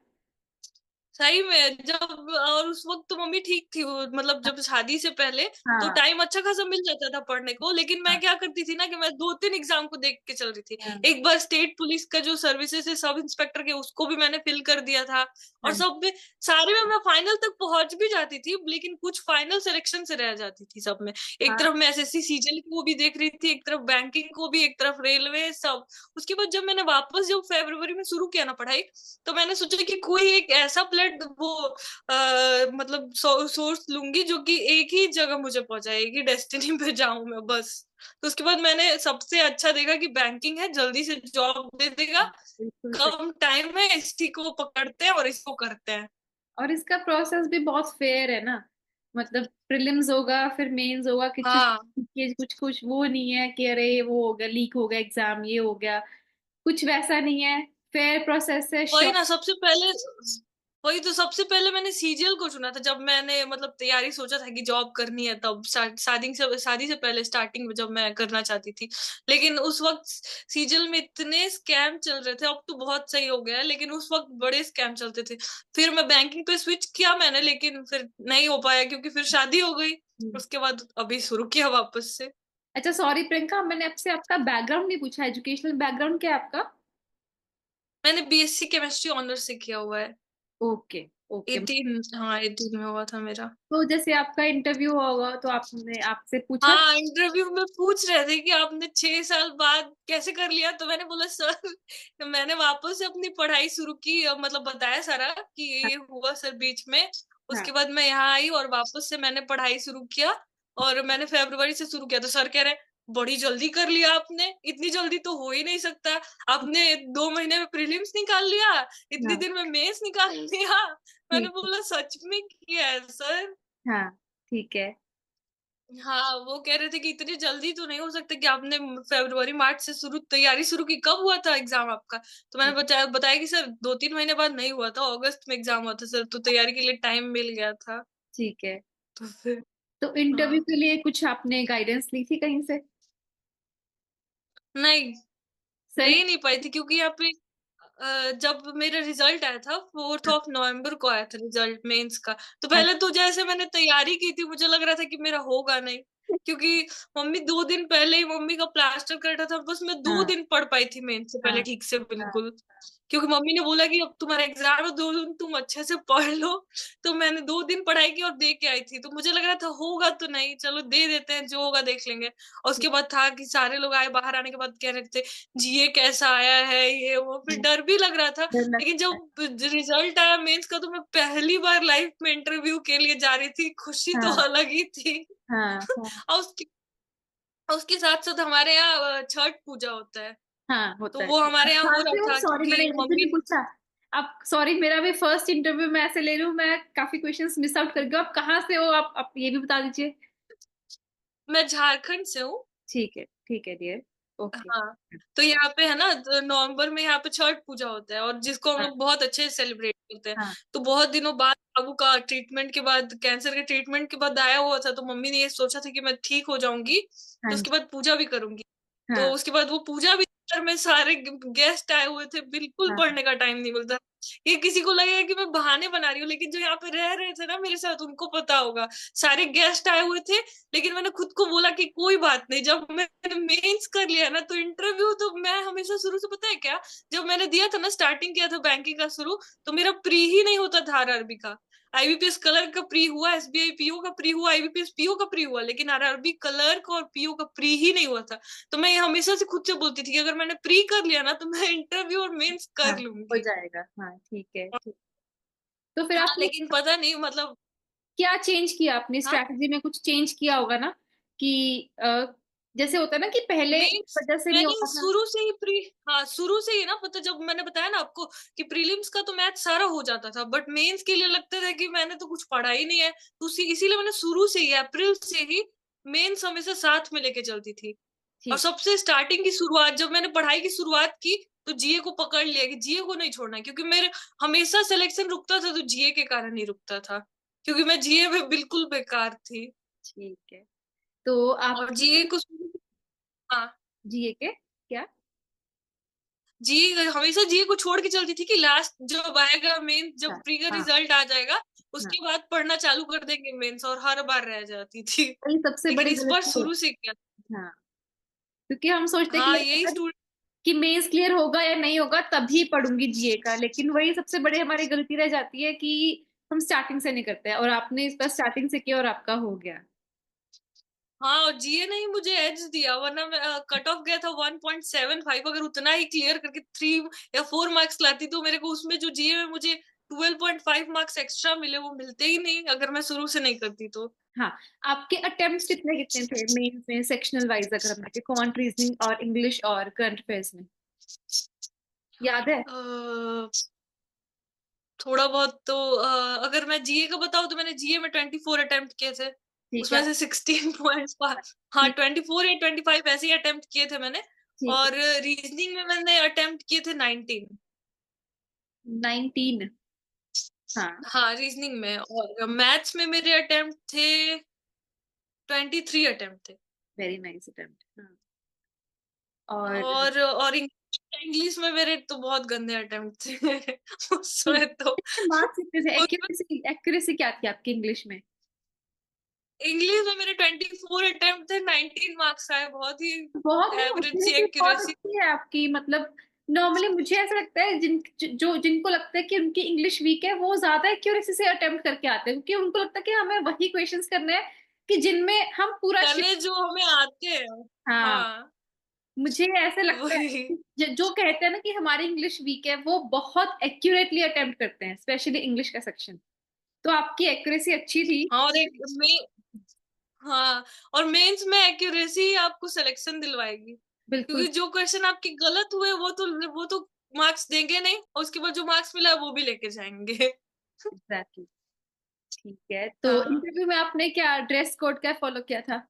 सही में, जब और उस वक्त तो मम्मी ठीक थी, मतलब जब शादी से पहले, तो हाँ टाइम अच्छा खासा मिल जाता था पढ़ने को। लेकिन मैं हाँ क्या करती थी ना, कि मैं 2-3 एग्जाम को देख के चल रही थी। हाँ एक बार स्टेट पुलिस का जो सर्विसेज है सब इंस्पेक्टर के, उसको भी मैंने फिल कर दिया था। और हाँ सब में, सारे में मैं फाइनल तक पहुंच भी जाती थी, लेकिन कुछ फाइनल सिलेक्शन से रह जाती थी सब में। एक हाँ तरफ मैं एसएससी सीजीएल को भी देख रही थी, एक तरफ बैंकिंग को भी, एक तरफ रेलवे, सब। उसके बाद जब मैंने वापस जब फरवरी में शुरू किया ना पढ़ाई, तो मैंने सोचा कि कोई एक ऐसा प्लेट वो मतलब सोर्स लूंगी जो कि एक ही जगह मुझे पहुंचाए, एक ही डेस्टिनी पे जाऊं मैं बस। तो उसके बाद मैंने सबसे अच्छा देखा कि बैंकिंग है, जल्दी से जॉब दे देगा, हाँ, बिल्कुल सही। कम टाइम में इसी को पकड़ते हैं और इसको करते हैं। और इसका प्रोसेस भी बहुत फेयर है ना। मतलब प्रीलिम्स होगा फिर मेंस होगा, हाँ, कुछ कुछ वो नहीं है कि अरे वो हो गया, लीक हो गया एग्जाम, ये हो गया। कुछ वैसा नहीं है। फेयर प्रोसेस है, वही श्योर। ना, सबसे पहले वही तो, सबसे पहले मैंने सीजीएल को चुना था जब मैंने मतलब तैयारी सोचा था कि जॉब करनी है, तब शादी से पहले स्टार्टिंग में जब मैं करना चाहती थी। लेकिन उस वक्त सीजीएल में इतने स्कैम चल रहे थे, अब तो बहुत सही हो गया है, लेकिन उस वक्त बड़े स्कैम चलते थे। फिर मैं बैंकिंग पे स्विच किया मैंने, लेकिन फिर नहीं हो पाया क्योंकि फिर शादी हो गई। हम्म। उसके बाद अभी शुरू किया वापस से। अच्छा सॉरी प्रियंका, मैंने आपसे आपका बैकग्राउंड नहीं पूछा, एजुकेशनल बैकग्राउंड क्या है आपका? मैंने बीएससी केमिस्ट्री ऑनर्स से किया हुआ है। Okay okay. 18, हाँ 18 में हुआ था मेरा। तो जैसे आपका इंटरव्यू होगा तो आपने आपसे पूछा? हाँ, इंटरव्यू में पूछ रहे थे कि आपने 6 साल बाद कैसे कर लिया, तो मैंने बोला सर मैंने वापस से अपनी पढ़ाई शुरू की, मतलब बताया सारा कि हाँ ये हुआ सर बीच में। हाँ। उसके बाद मैं यहाँ आई और वापस से मैंने पढ़ाई शुरू किया, और मैंने फरवरी से शुरू किया। तो सर कह रहे बड़ी जल्दी कर लिया आपने, इतनी जल्दी तो हो ही नहीं सकता। आपने 2 महीने में प्रीलिम्स निकाल लिया, इतनी हाँ दिन में मेंस निकाल लिया। मैंने ठीक। बोला सच में किया है सर। हाँ ठीक है। हाँ, वो कह रहे थे कि इतनी जल्दी तो नहीं हो सकता कि आपने फरवरी मार्च से शुरू तैयारी शुरू की, कब हुआ था एग्जाम आपका? तो मैंने बताया कि सर 2-3 महीने बाद नहीं हुआ था, अगस्त में एग्जाम हुआ था सर, तो तैयारी के लिए टाइम मिल गया था। ठीक है। तो फिर तो इंटरव्यू हाँ, के लिए कुछ आपने गाइडेंस ली थी कहीं से? नहीं ले सेल्फ? ही नहीं पाई थी क्योंकि यहाँ पे जब मेरा रिजल्ट आया था 4 ऑफ नवंबर को आया था रिजल्ट मेंस का। तो पहले तो जैसे मैंने तैयारी की थी, मुझे लग रहा था कि मेरा होगा नहीं, क्योंकि मम्मी 2 दिन पहले ही मम्मी का प्लास्टर कर रहा था, बस मैं दो हाँ दिन पढ़ पाई थी मेंस से पहले हाँ ठीक से हाँ। बिल्कुल। क्योंकि मम्मी ने बोला कि अब तुम्हारा एग्जाम है, 2 दिन तुम अच्छे से पढ़ लो। तो मैंने 2 दिन पढ़ाई की और दे के आई थी, तो मुझे लग रहा था होगा तो नहीं, चलो दे देते हैं, जो होगा देख लेंगे। और उसके बाद था कि सारे लोग आए, बाहर आने के बाद कह रहे थे जीए कैसा आया है, ये वो, फिर हाँ, डर भी लग रहा था। डर लेकिन लगता है। जब रिजल्ट आया मेंस का, तो मैं पहली बार लाइफ में इंटरव्यू के लिए जा रही थी, खुशी तो हाँ अलग ही थी। हाँ हाँ और उसके साथ साथ हमारे यहाँ छठ पूजा होता है। हाँ तो होता है। वो आप हमारे यहाँ हो कहाँ रहा से हो? था सॉरी मैंने क्योंकि एक भी मम्मी। नहीं पूछा। आप सॉरी, मेरा भी फर्स्ट इंटरव्यू मैं ऐसे ले रही हूँ, मैं काफी क्वेश्चंस मिस आउट कर गई हूँ। आप कहाँ से हो? आप ये भी बता दीजिए। मैं झारखंड से हूँ। ठीक है डियर। ओके। हाँ, तो यहाँ पे है ना, तो नवंबर में यहाँ पे छठ पूजा होता है, और जिसको हम हाँ लोग बहुत अच्छे से सेलिब्रेट करते हैं। हाँ तो बहुत दिनों बाद बाबू का ट्रीटमेंट के बाद, कैंसर के ट्रीटमेंट के बाद आया हुआ था, तो मम्मी ने ये सोचा था कि मैं ठीक हो जाऊंगी तो हाँ उसके बाद पूजा भी करूंगी। तो हाँ उसके बाद वो पूजा भी, घर में सारे गेस्ट आए हुए थे, बिल्कुल हाँ पढ़ने का टाइम नहीं मिलता। ये किसी को लगेगा कि मैं बहाने बना रही हूँ, लेकिन जो यहाँ पे रह रहे थे ना मेरे साथ, उनको पता होगा। सारे गेस्ट आए हुए थे, लेकिन मैंने खुद को बोला कि कोई बात नहीं, जब मैंने मेंस कर लिया ना, तो इंटरव्यू तो मैं हमेशा शुरू से, पता है क्या, जब मैंने दिया था ना, स्टार्टिंग किया था बैंकिंग का शुरू, तो मेरा प्री ही नहीं होता था आरआरबी का। आईबीपीएस क्लर्क का प्री हुआ, एसबीआई पीओ का प्री हुआ, आईबीपीएस पीओ का प्री हुआ, लेकिन आरआरबी क्लर्क और पीओ का प्री ही नहीं हुआ था। तो मैं हमेशा से खुद से बोलती थी कि अगर मैंने प्री कर लिया ना, तो मैं इंटरव्यू और मेंस हाँ कर हो लूंगी। जाएगा। हाँ ठीक है ठीक। तो फिर हाँ, आपने लेकिन पता नहीं मतलब। क्या चेंज किया अपनी हाँ, स्ट्रैटेजी में? कुछ चेंज किया होगा ना कि जैसे होता है ना कि पहले इस मेंस वजह से नहीं मैंने होता था। शुरू से ही प्री, हाँ शुरू से ही ना, पता जब मैंने बताया ना आपको कि प्रीलिम्स का तो मैथ सारा हो जाता था, बट मेंस के लिए लगता था कि मैंने तो कुछ पढ़ा ही नहीं है, तो इसीलिए मैंने शुरू से ही अप्रैल से ही मेंस हमेशा साथ में लेके चलती थी। और ठीक। सबसे स्टार्टिंग की शुरुआत, जब मैंने पढ़ाई की शुरुआत की, तो जीए को पकड़ लिया कि जीए को नहीं छोड़ना, क्योंकि मेरे हमेशा सिलेक्शन रुकता था तो जीए के कारण ही रुकता था, क्योंकि मैं जीए में बिल्कुल बेकार थी। ठीक है। तो और आपने जीए को, हाँ, जीए के क्या? जी हमेशा जीए को छोड़ के चलती थी कि लास्ट जब आएगा मेन, जब हाँ प्री का हाँ रिजल्ट आ जाएगा, हाँ। उसके बाद पढ़ना चालू कर देंगे मेंस, और हर बार रह जाती थी। वही सबसे लेकिन बड़ी इस बार गलती है। शुरू से किया। हाँ, क्योंकि हम सोचते हैं कि हाँ, यही यार स्टूडेंट। कि मेंस क्लियर होगा या नहीं होगा तभी पढ़ूंगी जीए का, लेकिन वही सबसे बड़ी हमारी गलती रह जाती है कि हम स्टार्टिंग से नहीं करते हैं, और आपने इस बार स्टार्टिंग से किया और आपका हो गया। हाँ, और जीए ने ही मुझे एज दिया, वरना मैं कट ऑफ गया था 1.75, अगर उतना ही क्लियर करके 3 या 4 मार्क्स लाती, तो मेरे को उसमें जो जीए में मुझे 12.5 मार्क्स एक्स्ट्रा मिले, वो मिलते ही नहीं अगर मैं शुरू से नहीं करती तो। हाँ। आपके अटेम्प्ट्स कितने कितने थे मेंस में, सेक्शनल वाइज अगर हम देखें, क्वांट रीजनिंग और इंग्लिश और करंट अफेयर्स में, याद है? थोड़ा बहुत तो, अगर मैं जीए का बताऊं, तो मैंने जीए में 24 अटेम्प्ट किए थे, ठीक है। उसमें से 16 पॉइंट्स, हाँ ठीक 24 या 25 ऐसे ही अटेम्प्ट किए थे मैंने। ठीक है। और रीजनिंग में मैंने अटेम्प्ट किए थे 19। 19? हाँ, हाँ रीजनिंग में, और मैथ्स में मेरे अटेम्प्ट थे 23 अटेम्प्ट थे। Very nice attempt. हाँ, और और इंग्लिश में मेरे तो बहुत गंदे अटेम्प्ट थे उसमें तो मार्क्स कितने थे? उसमें एक्यूरेसी एक्यूरेसी क्या थी आपकी इंग्लिश में? इंग्लिश में मेरे 24 अटेम्प्ट थे, 19 मार्क्स आए, बहुत ही बहुत नहीं, एवरेज सी एक्यूरेसी बहुत एक्यूरेसी। अच्छी है आपकी। मतलब नॉर्मली मुझे ऐसा लगता है जिनको लगता है कि उनकी इंग्लिश वीक है वो ज्यादा एक्यूरेसी से अटेम्प्ट करके आते हैं, क्योंकि उनको लगता है कि हमें वही क्वेश्चंस करने हैं कि जिनमें हम पूरा करने जो हमें आते हैं। हाँ, हाँ मुझे ऐसे लगता है वही। कि जो कहते हैं ना कि हमारी इंग्लिश वीक है, वो बहुत एक्यूरेटली अटेम्प्ट करते हैं, स्पेशली इंग्लिश का सेक्शन। तो आपकी एक्यूरेसी अच्छी थी। हाँ और एक में, हाँ और मेंस में एक्यूरेसी ही आपको सिलेक्शन दिलवाएगी, बिल्कुल। क्योंकि जो क्वेश्चन आपके गलत हुए वो तो मार्क्स देंगे नहीं, और उसके बाद जो मार्क्स मिला है वो भी लेके जाएंगे एग्जैक्टली। ठीक है, तो हाँ इंटरव्यू में आपने क्या ड्रेस कोड क्या फॉलो किया था?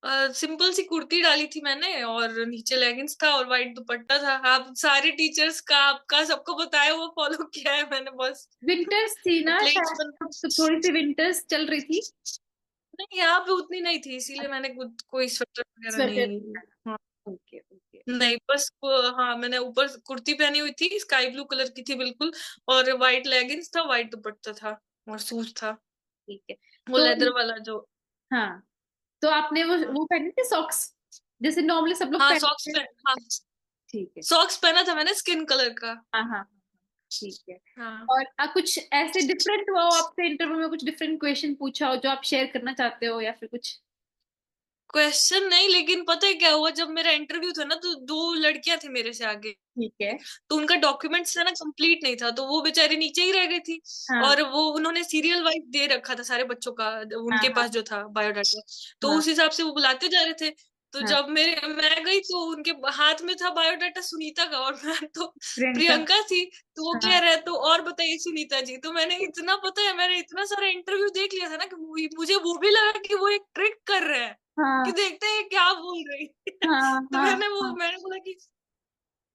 सिंपल सी कुर्ती डाली थी मैंने, और नीचे लेगिंग्स था और वाइट दुपट्टा था। आप सारे टीचर्स का आपका सबको बताया वो फॉलो किया है मैंने बस। विंटर्स थी ना प्लेन्स शायद, तो थोड़ी सी विंटर्स चल रही थी। नहीं, यहाँ पे उतनी नहीं थी, इसीलिए मैंने कोई स्वेटर वगैरह स्वेटर। नहीं। हाँ ओके ओके। नहीं, बस हाँ मैंने ऊपर कुर्ती पहनी हुई थी, स्काई ब्लू कलर की थी बिल्कुल, और वाइट लेगिंग्स था, वाइट दुपट्टा था, और शूज था ठीक है, वो तो लेदर वाला जो। हाँ, तो आपने हाँ वो पहने थे सॉक्स, जैसे नॉर्मली सब लोग हाँ सॉक्स पहनते हैं? पहन, हाँ ठीक है। सॉक्स पहना था मैंने स्किन कलर का। हाँ हाँ हाँ, ठीक है। हाँ और कुछ ऐसे डिफरेंट हुआ हो आपसे इंटरव्यू में, कुछ डिफरेंट क्वेश्चन पूछा हो जो आप शेयर करना चाहते हो, या फिर कुछ? क्वेश्चन नहीं, लेकिन पता है क्या हुआ, जब मेरा इंटरव्यू था ना तो दो लड़कियां थी मेरे से आगे, ठीक है। तो उनका डॉक्यूमेंट्स है ना कंप्लीट नहीं था, तो वो बेचारी नीचे ही रह गई थी। हाँ और वो उन्होंने सीरियल वाइज दे रखा था सारे बच्चों का, हाँ उनके हाँ पास जो था बायोडाटा, तो हाँ उस हिसाब से वो बुलाते जा रहे थे। तो हाँ। जब मैं गई तो उनके हाथ में था बायोडाटा सुनीता का, और मैं तो प्रियंका। प्रियंका थी। तो वो हाँ कह रहे तो और बताइए सुनीता जी, तो मैंने इतना पता है, मैंने इतना सारा इंटरव्यू देख लिया था ना कि मुझे वो भी लगा कि वो एक ट्रिक कर रहे हैं, कि हाँ देखते हैं क्या बोल रही हाँ तो हाँ हाँ मैंने बोला कि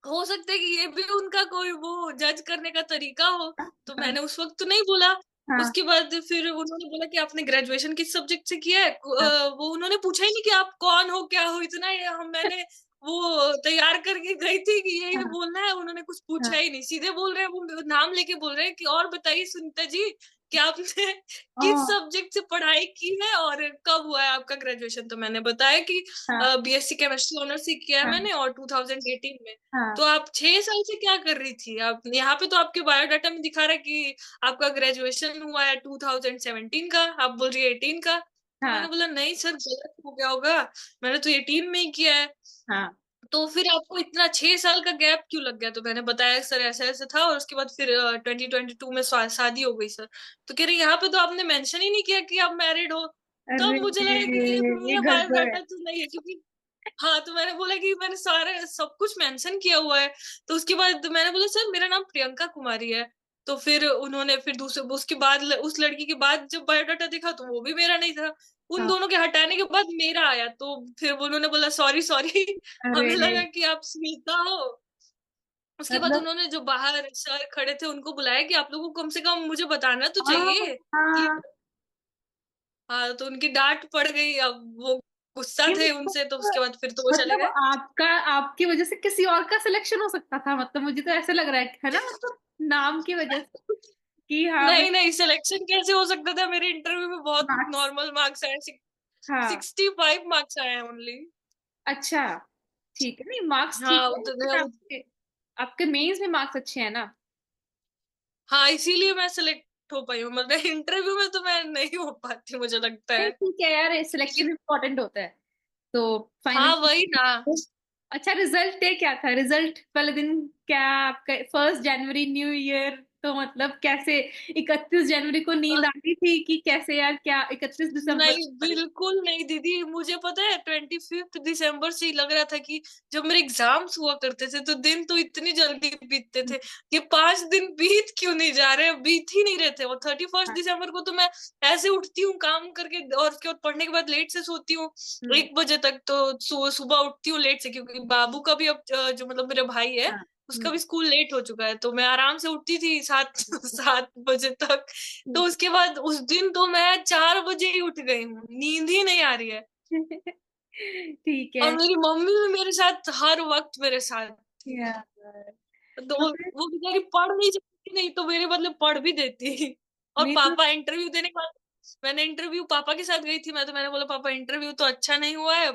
हो सकता है कि ये भी उनका कोई वो जज करने का तरीका हो। तो हाँ मैंने उस वक्त तो नहीं बोला। हाँ उसके बाद फिर उन्होंने बोला कि आपने ग्रेजुएशन किस सब्जेक्ट से किया है, हाँ वो उन्होंने पूछा ही नहीं कि आप कौन हो क्या हो, इतना हम मैंने वो तैयार करके गई थी कि यही हाँ बोलना है, उन्होंने कुछ पूछा हाँ। ही नहीं, सीधे बोल रहे हैं, वो नाम लेके बोल रहे हैं कि और बताइए सुनीता जी कि आपने किस हाँ सब्जेक्ट से पढ़ाई की है और कब हुआ है आपका ग्रेजुएशन। तो मैंने बताया कि हाँ बीएससी केमिस्ट्री ऑनर्स से किया है हाँ मैंने, और 2018 में। हाँ तो आप 6 साल से क्या कर रही थी, आप यहाँ पे तो आपके बायोडाटा में दिखा रहा है कि आपका ग्रेजुएशन हुआ है 2017 का, आप बोल रही है 18 का। तो मैंने हाँ बोला नहीं सर गलत हो गया होगा, मैंने तो 18 में ही किया है। हाँ। तो फिर आपको इतना 6 साल का गैप क्यों लग गया, तो मैंने बताया सर ऐसा ऐसा था, और उसके बाद फिर 2022 में शादी हो गई सर। तो कह रहे यहाँ पे तो आपने मेंशन ही नहीं किया कि आप मैरिड हो। अरे, तब मुझे लगा कि ये ये मेरा गड़बड़ है। बायोडाटा तो नहीं है, क्योंकि हाँ तो मैंने बोला कि मैंने सारे सब कुछ मेंशन किया हुआ है। तो उसके बाद मैंने बोला सर मेरा नाम प्रियंका कुमारी है। तो फिर उन्होंने फिर दूसरे उसके बाद उस लड़की के बाद जब बायोडाटा देखा तो वो भी मेरा नहीं था। उन हाँ। दोनों के हटाने के बाद मेरा आया, तो फिर उन्होंने बोला सॉरी सॉरी अरे, हमें लगा कि आप स्मिता हो। उसके बाद मतलब उन्होंने जो बाहर सर खड़े थे उनको बुलाया कि आप लोगों को कम से कम मुझे बताना तो हाँ चाहिए कि, हाँ। हाँ तो उनकी डांट पड़ गई, अब वो गुस्सा ये थे उनसे, तो उसके बाद फिर तो वो चले मतलब गए। आपका, आपकी वजह से किसी और का सिलेक्शन हो सकता था, मतलब मुझे तो ऐसे लग रहा है ना, मतलब नाम की वजह से कि हाँ भाई। नहीं नहीं, सिलेक्शन कैसे हो सकता था, मेरे इंटरव्यू में बहुत मार्क्स। नॉर्मल मार्क्स आए, हाँ। 65 मार्क्स आए हैं ओनली। अच्छा, ठीक है, नहीं मार्क्स ठीक हाँ है, लेकिन आपके आपके मेंस में मार्क्स अच्छे हैं ना? हाँ इसीलिए मैं सिलेक्ट हो पाई हूँ, मतलब इंटरव्यू में तो मैं नहीं हो पाती मुझे लगता नहीं है। ठीक है यार, सिलेक्शन लेकिन इम्पोर्टेंट होता है। तो फाइनल। हाँ वही ना। अच्छा, रिजल्ट डे क्या था? रिजल्ट वाले दिन क्या आपका 1 जनवरी न्यू ईयर, तो मतलब कैसे? 31 जनवरी को नींद आती थी कि कैसे यार, क्या 31 दिसंबर? नहीं बिल्कुल नहीं दीदी, मुझे पता है 25 दिसंबर से ही लग रहा था कि जब मेरे एग्जाम्स हुआ करते थे तो दिन तो इतनी जल्दी बीतते थे, ये 5 दिन बीत क्यों नहीं जा रहे, बीत ही नहीं रहे थे। और 31 दिसंबर को तो मैं ऐसे उठती हूँ काम करके, और उसके बाद पढ़ने के बाद लेट से सोती हूँ हम्म। 1 बजे तक, तो सुबह उठती हूँ लेट से, क्योंकि बाबू का भी अब जो मतलब मेरे भाई है हाँ उसका भी स्कूल लेट हो चुका है, तो मैं आराम से उठती थी 7 बजे तक। तो उसके बाद उस दिन तो मैं 4 बजे ही उठ गई हूँ, नींद ही नहीं आ रही है। ठीक और है मेरी मम्मी भी मेरे साथ हर वक्त मेरे साथ थी। यार। तो वो बेचारी पढ़ नहीं सकती, नहीं तो मेरे बदले पढ़ भी देती। और मेरे पापा इंटरव्यू देने का, मैंने इंटरव्यू पापा के साथ गई थी मैं, तो मैंने बोला पापा इंटरव्यू तो अच्छा नहीं हुआ है,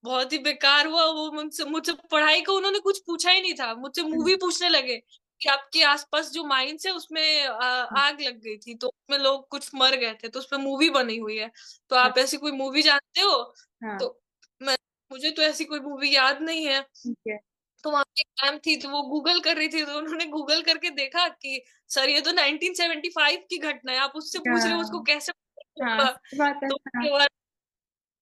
बहुत ही बेकार हुआ। वो मुझसे मुझसे पढ़ाई का उन्होंने कुछ पूछा ही नहीं था, मुझसे मूवी पूछने लगे कि आपके आसपास जो माइंस है उसमें आग लग गई थी, तो उसमें लोग कुछ मर गए थे, तो उसमें मूवी बनी हुई है, तो हाँ आप ऐसी कोई मूवी जानते हो? हाँ, तो मैं, मुझे तो ऐसी कोई मूवी याद नहीं है। ठीक है। तो वहां पे मैम थी, तो वो गूगल कर रही थी, तो उन्होंने गूगल करके देखा कि सर ये तो 1975 की घटना है, आप उससे पूछ रहे हो, उसको हाँ कैसे पता हाँ, होगा? सही बात है। तो हाँ उसके बाद,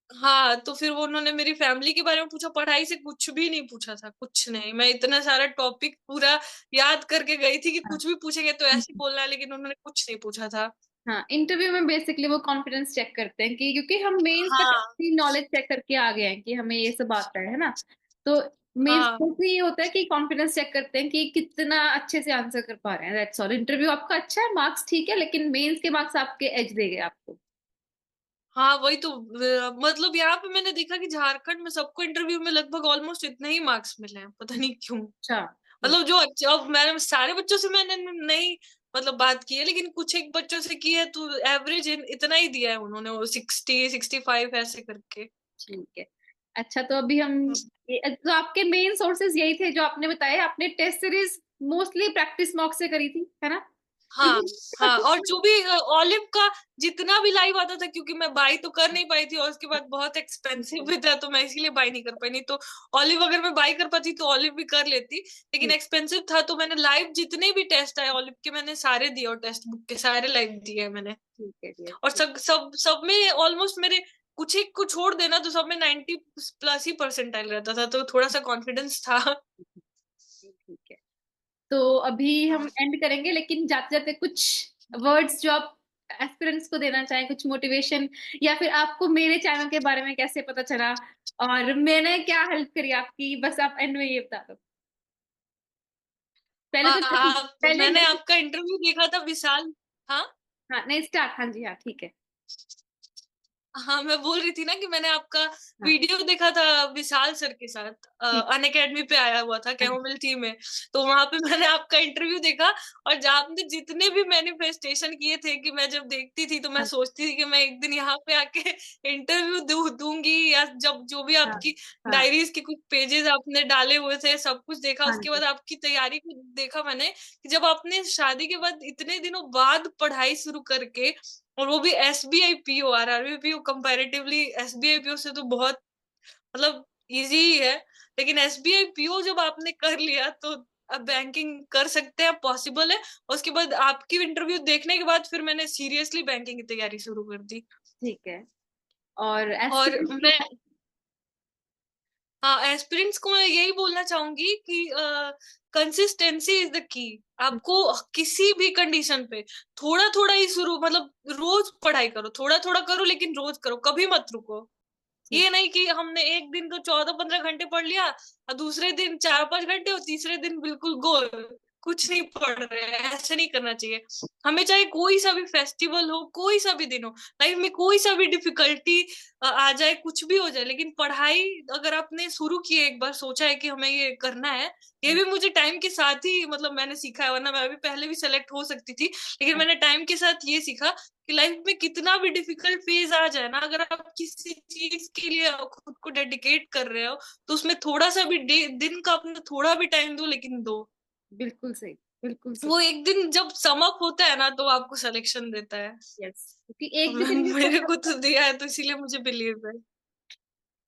हाँ, तो फिर वो उन्होंने मेरी फैमिली के बारे में पूछा, पढ़ाई से कुछ भी नहीं पूछा था, कुछ नहीं। मैं इतना सारा टॉपिक पूरा याद करके गई थी कि हाँ कुछ भी पूछेंगे तो ऐसे ही बोलना है, लेकिन उन्होंने कुछ नहीं पूछा था। हाँ, इंटरव्यू में बेसिकली वो कॉन्फिडेंस चेक करते हैं कि क्योंकि हम मेंस तक हाँ अपनी नॉलेज चेक करके आ गए हैं कि हमें ये सब आता है ना। तो मेंस हाँ में ये होता है कि कॉन्फिडेंस चेक करते हैं कि कितना अच्छे से आंसर कर पा रहे हैं, दैट्स ऑल। इंटरव्यू आपका अच्छा है, मार्क्स ठीक है, लेकिन मेंस के मार्क्स आपके एज दे गए आपको। हाँ, वही तो मतलब यहाँ पे मैंने देखा कि झारखंड में सबको इंटरव्यू में लगभग ऑलमोस्ट इतने ही मार्क्स मिले हैं, पता नहीं क्यों। अच्छा, ठीक। मतलब जो अच्छे, अब मैंने सारे बच्चों से मैंने नहीं मतलब बात की है, लेकिन कुछ एक बच्चों से की है, तो एवरेज इतना ही दिया है उन्होंने, वो 60 65 ऐसे करके। ठीक है। अच्छा, तो अभी हम तो आपके मेन सोर्सेज यही थे जो आपने बताए। आपने test series mostly practice mock से करी थी, है ना? हाँ क्योंकि हाँ, और जो भी ऑलिव का जितना भी लाइव आता था, क्योंकि मैं बाई तो कर नहीं पाई थी, और उसके बाद बहुत एक्सपेंसिव भी था, तो मैं इसीलिए बाई नहीं कर पाई। नहीं तो ऑलिव अगर मैं बाई कर पाती तो ऑलिव भी कर लेती, लेकिन ठीक एक्सपेंसिव था, तो मैंने लाइव जितने भी टेस्ट आए ऑलिव के मैंने सारे दिए, और टेक्स्ट बुक के सारे लाइव दिए हैं मैंने। ठीक है डियर, और ठीक। सब सब सब में ऑलमोस्ट मेरे, कुछ एक को छोड़ देना तो सब में 90+ ही परसेंटाइल रहता था, तो थोड़ा सा कॉन्फिडेंस था। ठीक है, तो अभी हम एंड करेंगे, लेकिन जाते जाते कुछ वर्ड्स जो आप एस्पिरेंट्स को देना चाहें, कुछ मोटिवेशन, या फिर आपको मेरे चैनल के बारे में कैसे पता चला और मैंने क्या हेल्प करी आपकी, बस आप एंड में ये बता दो। पहले तो पहले मैंने मैं। आपका इंटरव्यू देखा था विशाल। हाँ हाँ नहीं, स्टार्ट। हाँ जी, हाँ ठीक है। हाँ, मैं बोल रही थी ना कि मैंने आपका हाँ वीडियो देखा था विशाल सर के साथ, ठीक। अन अकेडमी पे आया हुआ था हाँ जी, कैमोमिल टीम में। तो वहां पे मैंने आपका इंटरव्यू देखा, और जब आपने जितने भी मैनिफेस्टेशन किए थे, कि मैं जब देखती थी तो मैं हाँ सोचती थी कि मैं एक दिन यहाँ पे आके इंटरव्यू दूंगी, या जब जो भी हाँ आपकी हाँ डायरीज के कुछ पेजेस आपने डाले हुए थे, सब कुछ देखा। हाँ उसके जी, बाद आपकी तैयारी को देखा मैंने, कि जब आपने शादी के बाद इतने दिनों बाद पढ़ाई शुरू करके, और वो भी SBI PO, RRBI PO comparatively SBI PO से तो बहुत मतलब इजी ही है, लेकिन SBI PO जब आपने कर लिया तो अब बैंकिंग कर सकते हैं, पॉसिबल है। और उसके बाद आपकी इंटरव्यू देखने के बाद फिर मैंने सीरियसली बैंकिंग की तैयारी शुरू कर दी। ठीक है। और और एस्पिरेंट्स को। मैं, हाँ, एस्पिरेंट्स को मैं यही बोलना चाहूंगी कि कंसिस्टेंसी इज द की। आपको किसी भी कंडीशन पे थोड़ा थोड़ा ही शुरू, मतलब रोज पढ़ाई करो, थोड़ा थोड़ा करो, लेकिन रोज करो, कभी मत रुको। ठीक। ये नहीं कि हमने एक दिन तो 14 15 घंटे पढ़ लिया, और दूसरे दिन 4 5 घंटे, और तीसरे दिन बिल्कुल गोल, कुछ नहीं पढ़ रहे हैं, ऐसे नहीं करना चाहिए। हमें चाहे कोई सा भी फेस्टिवल हो, कोई सा भी दिन हो, लाइफ में कोई सा भी डिफिकल्टी आ जाए, कुछ भी हो जाए, लेकिन पढ़ाई अगर आपने शुरू की है, एक बार सोचा है कि हमें ये करना है, ये भी मुझे टाइम के साथ ही मतलब मैंने सीखा है, वरना मैं भी पहले भी सेलेक्ट हो सकती थी, लेकिन मैंने टाइम के साथ ये सीखा कि लाइफ में कितना भी डिफिकल्ट फेज आ जाए ना, अगर आप किसी चीज के लिए खुद को डेडिकेट कर रहे हो, तो उसमें थोड़ा सा भी दिन का अपना थोड़ा भी टाइम दो, लेकिन दो। बिल्कुल सही, बिल्कुल सही। वो एक दिन जब समअप होता है ना, तो आपको सिलेक्शन देता है। यस, क्योंकि एक भी दिन मिस हो मेरे को जाता तो है। दिया है, तो इसीलिए मुझे बिलीव है।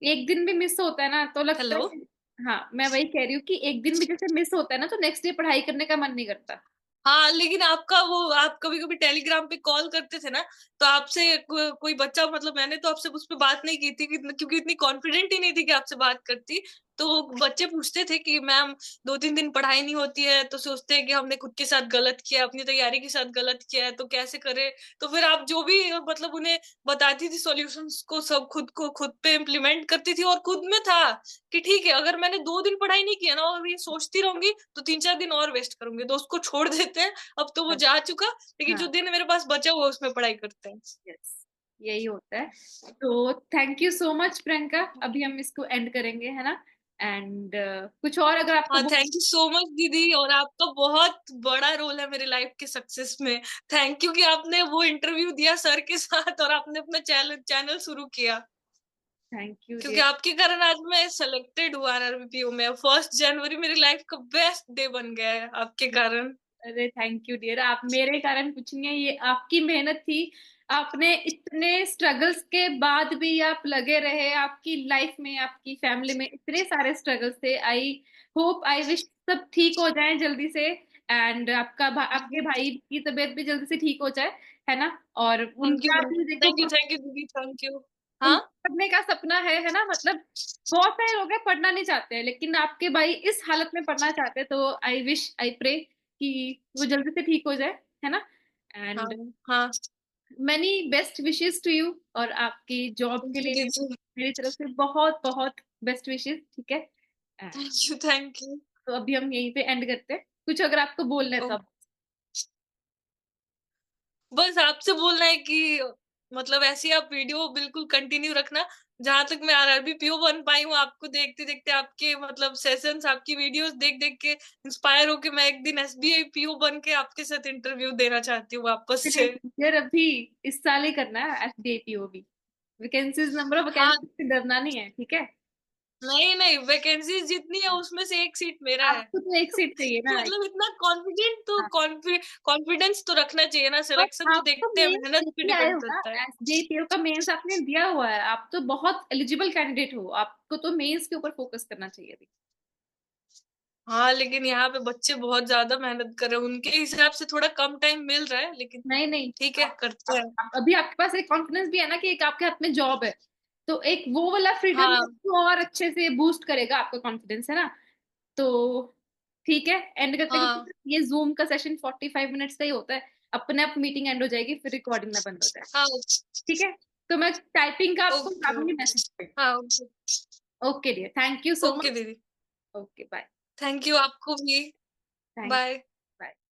एक दिन भी मिस होता है ना तो लगता हेलो। है। हाँ, मैं वही कह रही हूँ कि एक दिन भी जैसे मिस होता है ना तो नेक्स्ट डे पढ़ाई करने का मन नहीं करता। हाँ, लेकिन आपका वो, आप कभी कभी टेलीग्राम पे कॉल करते थे ना, तो आपसे कोई बच्चा, मतलब मैंने तो आपसे उस पर बात नहीं की थी, क्योंकि इतनी कॉन्फिडेंट ही नहीं थी कि आपसे बात करती। तो बच्चे पूछते थे कि मैम 2-3 दिन पढ़ाई नहीं होती है, तो सोचते हैं कि हमने खुद के साथ गलत किया, अपनी तैयारी के साथ गलत किया है, तो कैसे करें? तो फिर आप जो भी मतलब उन्हें बताती थी सॉल्यूशंस को, सब खुद पे इम्प्लीमेंट करती थी, और खुद में था कि ठीक है, अगर मैंने 2 दिन पढ़ाई नहीं किया ना और ये सोचती रहूँगी, तो 3-4 दिन और वेस्ट करूँगी, तो उसको छोड़ देते हैं। अब तो वो जा चुका, लेकिन जो हाँ, दिन मेरे पास बचा हुआ उसमें पढ़ाई करते हैं। यस, यही होता है। तो thank you so much Priyanka, अभी हम इसको एंड करेंगे, है ना? एंड कुछ और अगर आपको हाँ, थैंक यू सो मच दीदी, और आपका बहुत बड़ा रोल है मेरे लाइफ के सक्सेस में। थैंक यू कि आपने वो इंटरव्यू दिया सर के साथ और आपने अपना चैनल चैनल शुरू किया, थैंक यू क्योंकि डियर। आपके कारण आज मैं सेलेक्टेड हुआ आरआरबीपीओ में। 1 जनवरी मेरी लाइफ का बेस्ट डे बन गया है आपके कारण। अरे थैंक यू डियर, आप मेरे कारण कुछ नहीं है, ये आपकी मेहनत थी। आपने इतने स्ट्रगल्स के बाद भी आप लगे रहे, आपकी लाइफ में, आपकी फैमिली में इतने सारे स्ट्रगल्स थे। आई होप, आई विश सब ठीक हो जाए जल्दी से, एंड आपके भाई की तबीयत भी जल्दी से ठीक हो जाए, है ना? और थैंक यू उनका भी देखो, थैंक यू दीदी, थैंक यू। हाँ, उनका पढ़ने का सपना है ना? मतलब बहुत सारे लोग हैं पढ़ना नहीं चाहते हैं, लेकिन आपके भाई इस हालत में पढ़ना चाहते हैं, तो आई विश, आई प्रे कि वो जल्दी से ठीक हो जाए, है ना? हाँ, एंड हाँ। Many best wishes to you, और आपकी जॉब थैंक के यू लिए भी दीदी, मेरी तरफ से बहुत बहुत बेस्ट विशेस, ठीक है? And thank you, thank you. तो अभी हम यहीं पे एंड करते हैं, कुछ अगर आपको बोलना है तो आप। बस आपसे बोलना है कि मतलब ऐसे ही आप वीडियो बिल्कुल कंटिन्यू रखना। जहां तक मैं आरआरबी पीओ बन पाई हूँ, आपको देखते देखते, आपके मतलब सेशंस, आपकी वीडियोस देख देख के इंस्पायर होके मैं एक दिन एसबीआई पीओ बन के आपके साथ इंटरव्यू देना चाहती हूँ वापस से। यार अभी इस साल ही करना है एफडीएपीओ भी, वैकेंसीज, नंबर ऑफ हाँ, वैकेंसीज से डरना नहीं है, ठीक है? नहीं नहीं, वैकेंसीज जितनी है उसमें से एक सीट मेरा है। आपको तो एक सीट चाहिए ना? मतलब इतना कॉन्फिडेंट तो हाँ। कॉन्फिडेंस तो रखना चाहिए ना, और सिलेक्शन तो आप तो देखते हैं, मेंस मेहनत पे देके आए डिपेंड हो ना, करता है। एसडीपीओ का मेंस आपने दिया हुआ है, आप तो बहुत एलिजिबल कैंडिडेट हो, आपको तो मेंस के ऊपर फोकस करना चाहिए अभी। हाँ, लेकिन यहाँ पे बच्चे बहुत ज्यादा मेहनत कर रहे हैं, उनके हिसाब से थोड़ा कम टाइम मिल रहा है, लेकिन नहीं नहीं, ठीक है, करते हैं। अभी आपके पास एक कॉन्फिडेंस भी है ना कि एक आपके हाथ में जॉब है, तो एक वो वाला फ्रीडम हाँ, और अच्छे से बूस्ट करेगा आपका कॉन्फिडेंस, है ना? तो ठीक है, एंड करते हाँ, करते, ये जूम का सेशन 45 मिनट्स का ही होता है, अपने आप मीटिंग एंड हो जाएगी, फिर रिकॉर्डिंग ना बंद हो जाए, हाँ। ठीक है? तो मैं टाइपिंग का आपको ओके, डालूंगी ओके। मैसेज पे। हाँ, okay. Okay dear, thank you so okay much. दीदी, ओके बाय। थैंक यू आपको भी। थैंक। बाय। बाय।